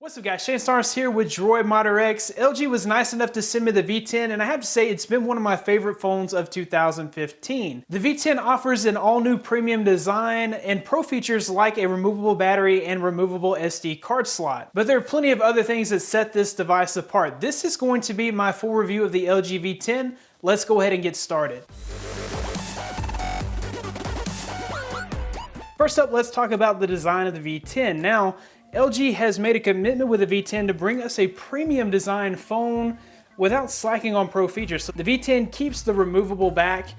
What's up guys, Starnes here with Droid Modder X. LG was nice enough to send me the V10 and I have to say it's been one of my favorite phones of 2015. The V10 offers an all-new premium design and pro features like a removable battery and removable SD card slot. But there are plenty of other things that set this device apart. This is going to be my full review of the LG V10. Let's go ahead and get started. First up, let's talk about the design of the V10. Now, LG has made a commitment with the V10 to bring us a premium design phone without slacking on pro features. So the V10 keeps the removable back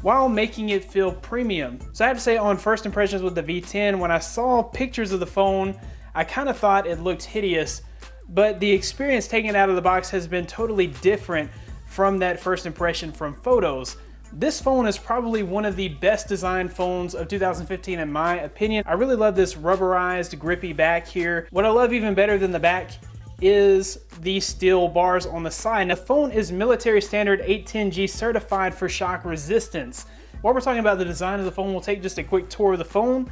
while making it feel premium. So I have to say, on first impressions with the V10, when I saw pictures of the phone, I kind of thought it looked hideous, but the experience taking it out of the box has been totally different from that first impression from photos. This phone is probably one of the best designed phones of 2015 in my opinion. I really love this rubberized, grippy back here. What I love even better than the back is the steel bars on the side. Now, the phone is military standard 810G certified for shock resistance. While we're talking about the design of the phone, we'll take just a quick tour of the phone.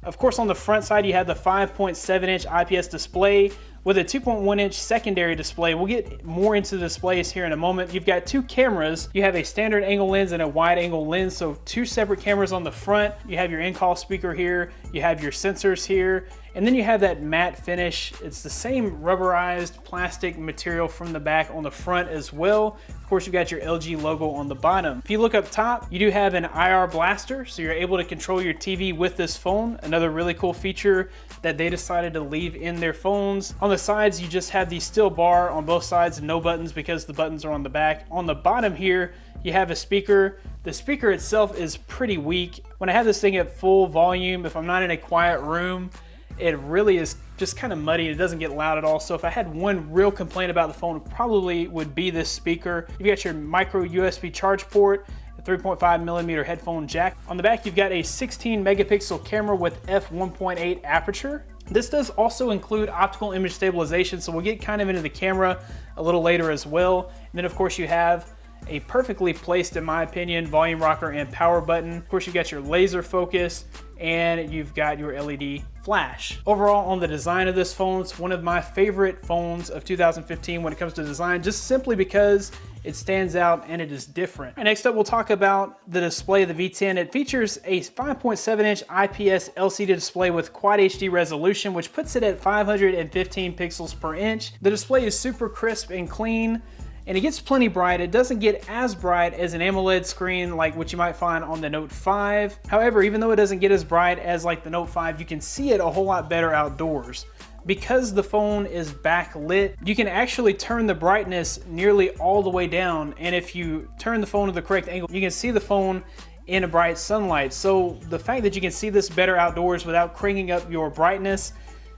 Of course, on the front side, you have the 5.7-inch IPS display with a 2.1-inch secondary display. We'll get more into the displays here in a moment. You've got two cameras. You have a standard angle lens and a wide angle lens, so two separate cameras on the front. You have your in-call speaker here. You have your sensors here. And then you have that matte finish. It's the same rubberized plastic material from the back on the front as well. Of course, you've got your LG logo on the bottom. If you look up top, you do have an IR blaster, so you're able to control your TV with this phone. Another really cool feature that they decided to leave in their phones. On the sides, you just have the steel bar on both sides, no buttons because the buttons are on the back. On the bottom here, you have a speaker. The speaker itself is pretty weak. When I have this thing at full volume, if I'm not in a quiet room, it really is just kind of muddy. It doesn't get loud at all. So if I had one real complaint about the phone, it probably would be this speaker. You've got your micro USB charge port, a 3.5mm headphone jack. On the back, you've got a 16 megapixel camera with f1.8 aperture. This does also include optical image stabilization, so we'll get kind of into the camera a little later as well. And then of course you have a perfectly placed, in my opinion, volume rocker and power button. Of course, you got your laser focus and you've got your LED flash. Overall, on the design of this phone, it's one of my favorite phones of 2015 when it comes to design, just simply because it stands out and it is different. And next up, we'll talk about the display of the V10. It features a 5.7-inch IPS LCD display with Quad HD resolution, which puts it at 515 pixels per inch. The display is super crisp and clean, and it gets plenty bright. It doesn't get as bright as an AMOLED screen like what you might find on the Note 5. However, even though it doesn't get as bright as like the Note 5, you can see it a whole lot better outdoors. Because the phone is backlit, you can actually turn the brightness nearly all the way down, and if you turn the phone to the correct angle, you can see the phone in a bright sunlight. So the fact that you can see this better outdoors without cranking up your brightness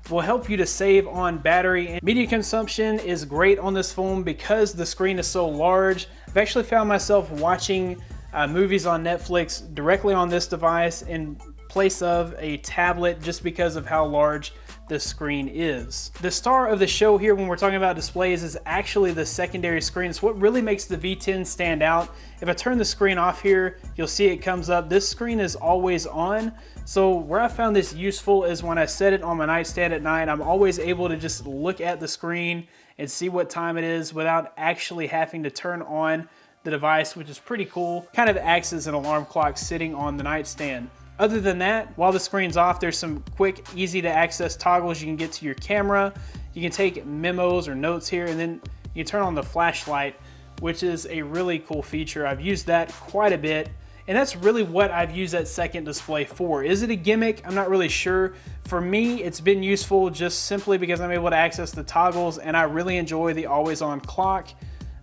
will help you to save on battery. And media consumption is great on this phone because the screen is so large. I've actually found myself watching movies on Netflix directly on this device in place of a tablet just because of how large this screen is. The star of the show here when we're talking about displays is actually the secondary screen. It's what really makes the V10 stand out. If I turn the screen off here, you'll see it comes up. This screen is always on. So where I found this useful is when I set it on my nightstand at night, I'm always able to just look at the screen and see what time it is without actually having to turn on the device, which is pretty cool. Kind of acts as an alarm clock sitting on the nightstand. Other than that, while the screen's off, there's some quick, easy to access toggles. You can get to your camera, you can take memos or notes here, and then you turn on the flashlight, which is a really cool feature. I've used that quite a bit, and that's really what I've used that second display for. Is it a gimmick? I'm not really sure. For me, it's been useful just simply because I'm able to access the toggles, and I really enjoy the always-on clock.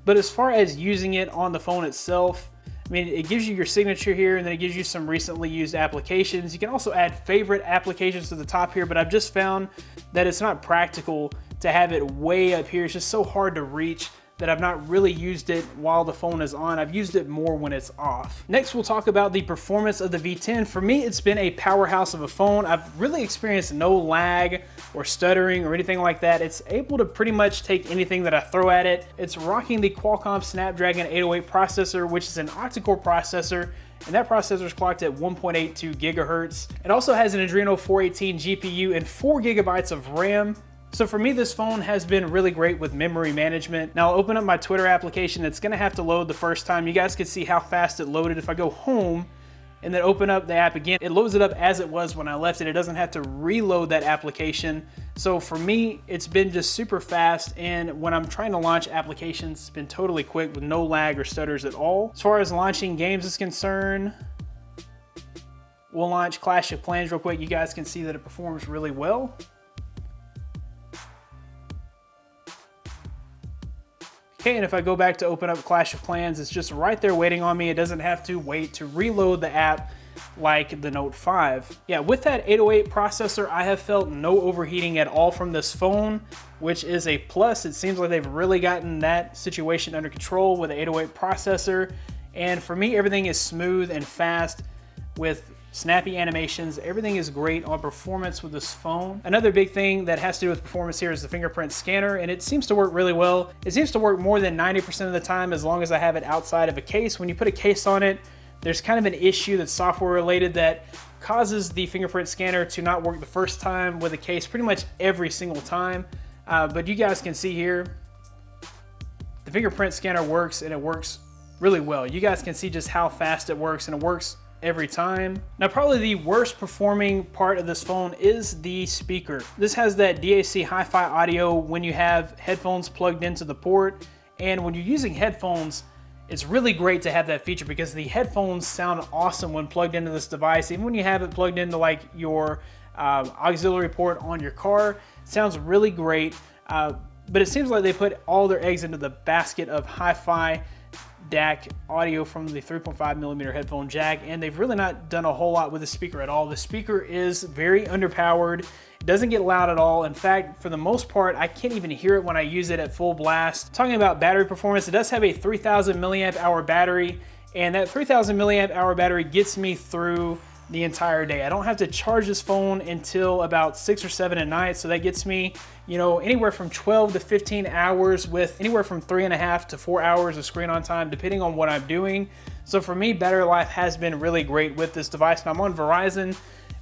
But as far as using it on the phone itself, I mean, it gives you your signature here, and then it gives you some recently used applications. You can also add favorite applications to the top here, but I've just found that it's not practical to have it way up here. It's just so hard to reach that I've not really used it while the phone is on. I've used it more when it's off. Next, we'll talk about the performance of the V10. For me, it's been a powerhouse of a phone. I've really experienced no lag or stuttering or anything like that. It's able to pretty much take anything that I throw at it. It's rocking the Qualcomm Snapdragon 808 processor, which is an octa-core processor, and that processor is clocked at 1.82 gigahertz. It also has an Adreno 418 GPU and 4 gigabytes of RAM. So for me, this phone has been really great with memory management. Now I'll open up my Twitter application. It's gonna have to load the first time. You guys can see how fast it loaded. If I go home and then open up the app again, it loads it up as it was when I left it. It doesn't have to reload that application. So for me, it's been just super fast. And when I'm trying to launch applications, it's been totally quick with no lag or stutters at all. As far as launching games is concerned, we'll launch Clash of Clans real quick. You guys can see that it performs really well. Okay, and if I go back to open up Clash of Clans, it's just right there waiting on me. It doesn't have to wait to reload the app like the Note 5. Yeah, with that 808 processor, I have felt no overheating at all from this phone, which is a plus. It seems like they've really gotten that situation under control with the 808 processor. And for me, everything is smooth and fast with snappy animations. Everything is great on performance with this phone. Another big thing that has to do with performance here is the fingerprint scanner, and it seems to work really well. It seems to work more than 90% of the time as long as I have it outside of a case. When you put a case on it, there's kind of an issue that's software related that causes the fingerprint scanner to not work the first time with a case pretty much every single time. But you guys can see here, the fingerprint scanner works, and it works really well. You guys can see just how fast it works, and it works every time. Now, probably the worst performing part of this phone is the speaker. This has that DAC hi-fi audio when you have headphones plugged into the port, and when you're using headphones, it's really great to have that feature because the headphones sound awesome when plugged into this device. Even when you have it plugged into like your auxiliary port on your car, it sounds really great. But it seems like they put all their eggs into the basket of hi-fi DAC audio from the 3.5mm headphone jack, and they've really not done a whole lot with the speaker at all. The speaker is very underpowered. It doesn't get loud at all. In fact, for the most part, I can't even hear it when I use it at full blast. Talking about battery performance, it does have a 3000 milliamp hour battery, and that 3000 milliamp hour battery gets me through the entire day. I don't have to charge this phone until about 6 or 7 at night, so that gets me, you know, anywhere from 12 to 15 hours with anywhere from 3.5 to 4 hours of screen on time, depending on what I'm doing. So for me, battery life has been really great with this device. And I'm on Verizon,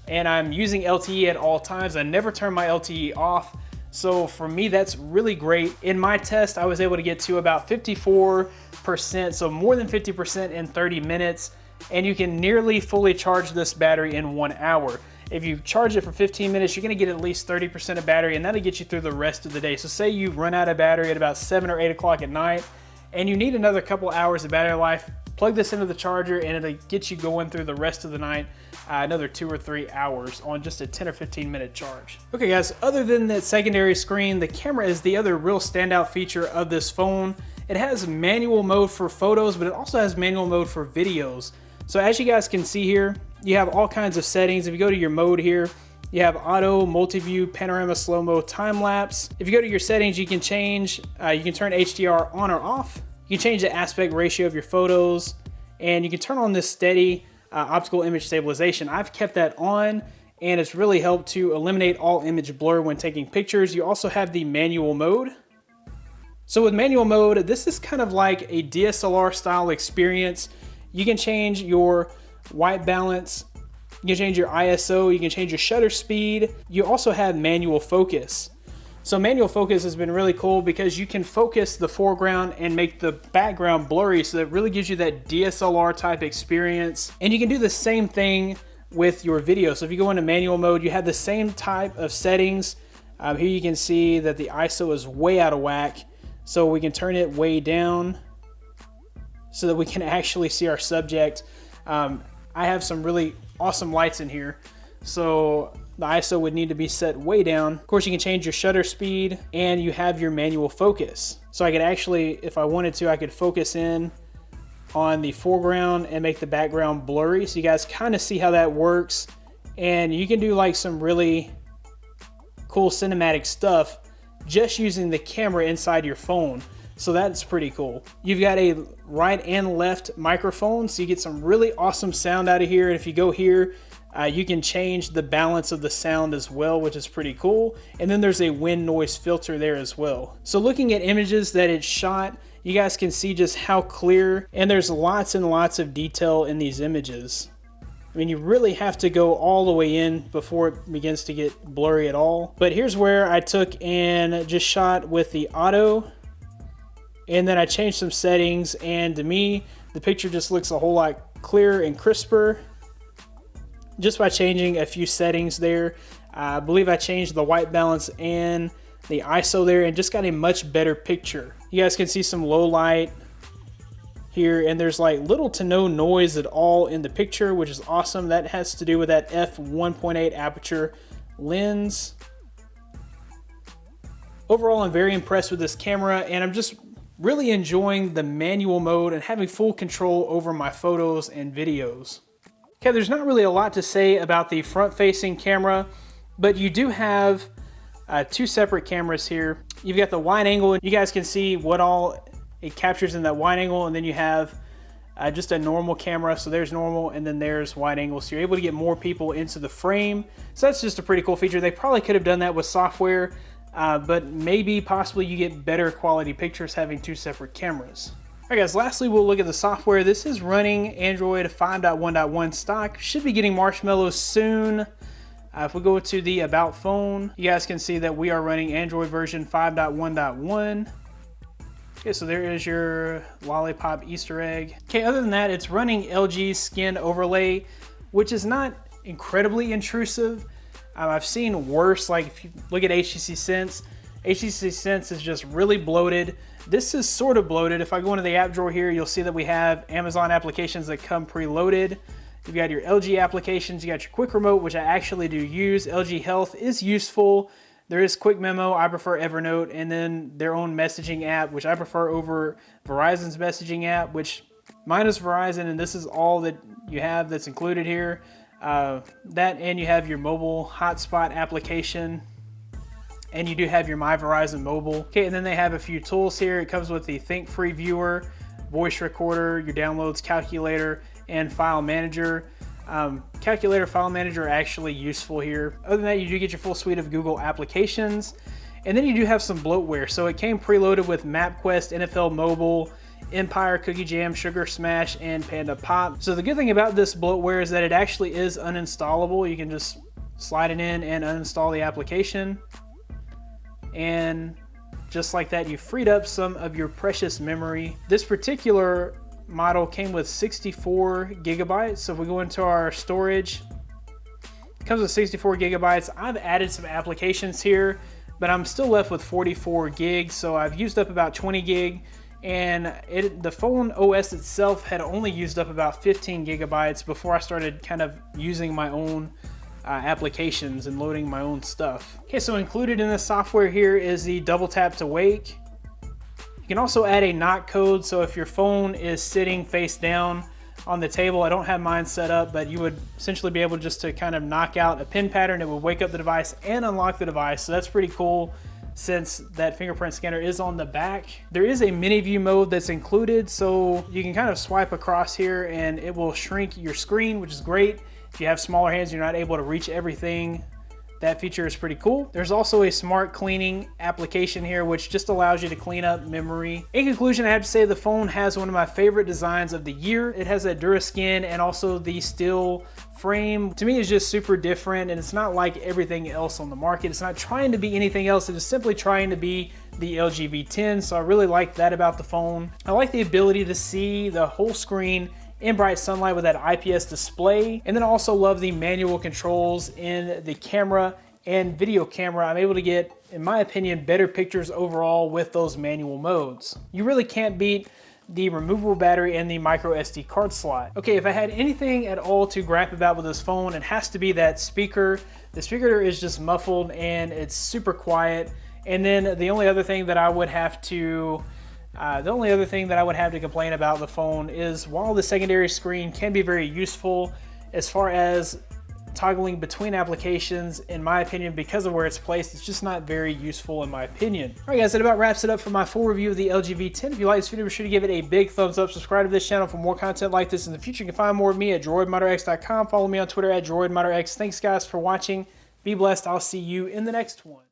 and I'm using LTE at all times. I never turn my LTE off. So for me, that's really great. In my test, I was able to get to about 54%, so more than 50% in 30 minutes. And you can nearly fully charge this battery in 1 hour. If you charge it for 15 minutes, you're gonna get at least 30% of battery, and that'll get you through the rest of the day. So say you run out of battery at about 7 or 8 o'clock at night, and you need another couple hours of battery life, plug this into the charger, and it'll get you going through the rest of the night, another 2 or 3 hours on just a 10 or 15 minute charge. Okay guys, other than that secondary screen, the camera is the other real standout feature of this phone. It has manual mode for photos, but it also has manual mode for videos. So as you guys can see here, you have all kinds of settings. If you go to your mode here, you have auto, multi-view, panorama, slow-mo, time-lapse. If you go to your settings, you can change, you can turn HDR on or off. You can change the aspect ratio of your photos, and you can turn on this steady optical image stabilization. I've kept that on, and it's really helped to eliminate all image blur when taking pictures. You also have the manual mode. So with manual mode, this is kind of like a DSLR style experience. You can change your white balance, you can change your ISO, you can change your shutter speed. You also have manual focus. So manual focus has been really cool because you can focus the foreground and make the background blurry, so that really gives you that DSLR type experience. And you can do the same thing with your video. So if you go into manual mode, you have the same type of settings. Here you can see that the ISO is way out of whack. So we can turn it way down so that we can actually see our subject. I have some really awesome lights in here, so the ISO would need to be set way down. Of course, you can change your shutter speed, and you have your manual focus. So I could actually, if I wanted to, I could focus in on the foreground and make the background blurry, so you guys kind of see how that works. And you can do like some really cool cinematic stuff just using the camera inside your phone. So that's pretty cool. You've got a right and left microphone, so you get some really awesome sound out of here. And if you go here, you can change the balance of the sound as well, which is pretty cool. And then there's a wind noise filter there as well. So looking at images that it's shot, you guys can see just how clear, and there's lots and lots of detail in these images. I mean, you really have to go all the way in before it begins to get blurry at all. But here's where I took and just shot with the auto, and then I changed some settings, and to me, the picture just looks a whole lot clearer and crisper just by changing a few settings there. I believe I changed the white balance and the ISO there and just got a much better picture. You guys can see some low light here, and there's like little to no noise at all in the picture, which is awesome. That has to do with that f1.8 aperture lens. Overall, I'm very impressed with this camera, and I'm just really enjoying the manual mode and having full control over my photos and videos. Okay, there's not really a lot to say about the front-facing camera, but you do have two separate cameras here. You've got the wide angle, and you guys can see what all it captures in that wide angle, and then you have just a normal camera. So there's normal, and then there's wide angle. So you're able to get more people into the frame. So that's just a pretty cool feature. They probably could have done that with software, but maybe possibly you get better quality pictures having two separate cameras. All right, guys, lastly, we'll look at the software. This is running Android 5.1.1 stock. Should be getting Marshmallow soon. If we go to the About phone, you guys can see that we are running Android version 5.1.1. Okay, so there is your lollipop Easter egg. Okay, other than that, it's running LG Skin Overlay, which is not incredibly intrusive. I've seen worse, like if you look at HTC Sense is just really bloated. This is sort of bloated. If I go into the app drawer here, you'll see that we have Amazon applications that come preloaded. You've got your LG applications, you got your Quick Remote, which I actually do use. LG Health is useful. There is Quick Memo, I prefer Evernote, and then their own messaging app, which I prefer over Verizon's messaging app, which mine is Verizon, and this is all that you have that's included here. That, and you have your mobile hotspot application, and you do have your My Verizon Mobile. Okay, and then they have a few tools here. It comes with the Think Free Viewer, Voice Recorder, your Downloads Calculator, and File Manager. Calculator, File Manager are actually useful here. Other than that, you do get your full suite of Google applications, and then you do have some bloatware. So it came preloaded with MapQuest, NFL Mobile, Empire, Cookie Jam, Sugar Smash, and Panda Pop. So the good thing about this bloatware is that it actually is uninstallable. You can just slide it in and uninstall the application, and just like that, you freed up some of your precious memory. This particular model came with 64 gigabytes. So if we go into our storage, it comes with 64 gigabytes. I've added some applications here, but I'm still left with 44 gigs. So I've used up about 20 gig, and the phone OS itself had only used up about 15 gigabytes before I started kind of using my own applications and loading my own stuff. Okay, so included in the software here is the double tap to wake. You can also add a knock code, so if your phone is sitting face down on the table, I don't have mine set up, but you would essentially be able just to kind of knock out a pin pattern. It would wake up the device and unlock the device, so that's pretty cool since that fingerprint scanner is on the back. There is a mini view mode that's included, so you can kind of swipe across here and it will shrink your screen, which is great. If you have smaller hands, you're not able to reach everything. That feature is pretty cool. There's also a smart cleaning application here, which just allows you to clean up memory. In conclusion, I have to say the phone has one of my favorite designs of the year. It has that Duraskin and also the steel frame. To me, it's just super different, and it's not like everything else on the market. It's not trying to be anything else. It is simply trying to be the LG V10, so I really like that about the phone. I like the ability to see the whole screen in bright sunlight with that IPS display. And then I also love the manual controls in the camera and video camera. I'm able to get, in my opinion, better pictures overall with those manual modes. You really can't beat the removable battery and the micro SD card slot. Okay, if I had anything at all to gripe about with this phone, it has to be that speaker. The speaker is just muffled and it's super quiet. And then the only other thing that I would have to complain about the phone is while the secondary screen can be very useful as far as toggling between applications, in my opinion, because of where it's placed, it's just not very useful in my opinion. All right, guys, that about wraps it up for my full review of the LG V10. If you like this video, be sure to give it a big thumbs up. Subscribe to this channel for more content like this in the future. You can find more of me at droidmodderx.com. Follow me on Twitter at droidmodderx. Thanks, guys, for watching. Be blessed. I'll see you in the next one.